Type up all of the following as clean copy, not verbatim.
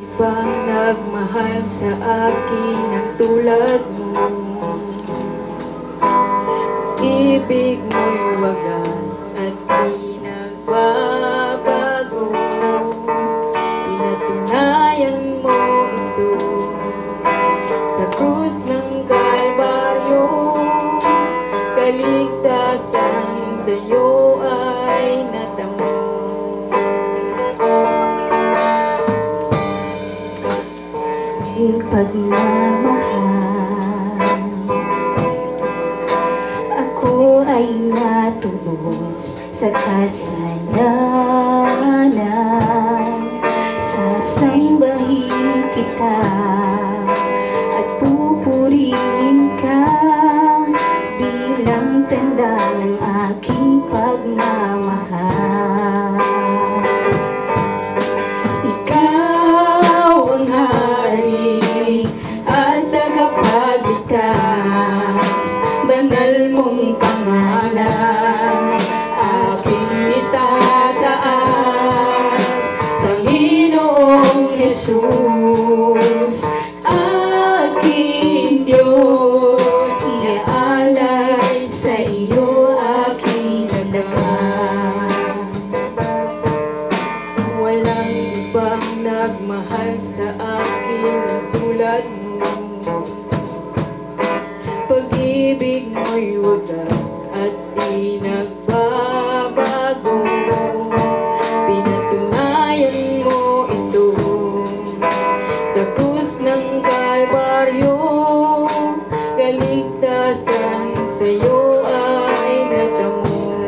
Ibang nagmahal sa akin ang tulad mo. Ibig mo'y wagas at di nagbabago. Pinatunayan mo ito sa krus ng Kalbaryo. Kaligtasan sa'yo ay natamo. Pagmamahal, ako ay natubos sa kasalanan. Sasambahin kita at pupurihin ka bilang tanda ng aking pagmamahal. Ikaw ang hari at tagapagligtas, banal mong pangalan aking itataas. Panginoong Jesus, aking Diyos, iaalay sa iyo aking laman. Walang ibang nagmahal sa akin na tulad mo. Pag-ibig mo'y wagas at di nagbabago. Pinatunayan mo ito sa krus ng Kalbaryo. Kaligtasan sa'yo ay natamo.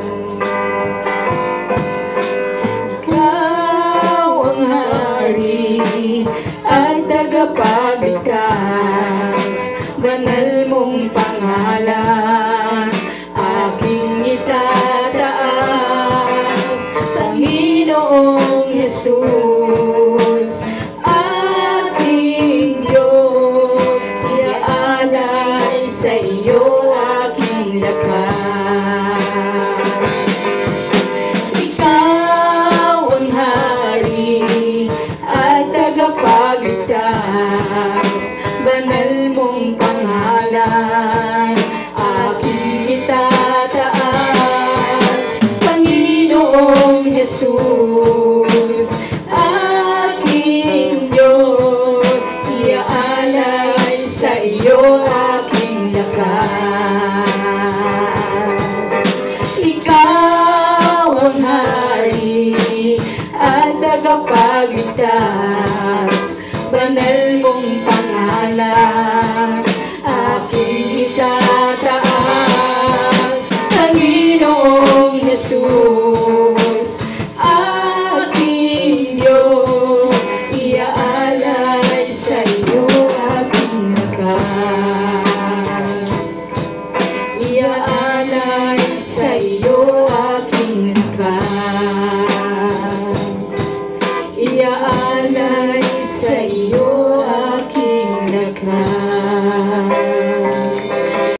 Ikaw ang hari at tagapagligtas, banal mong pangalan aking itataas. Panginoong Jesus, aking Diyos, iaalay sa iyo aking lakas. Ikaw ang hari at tagapagligtas,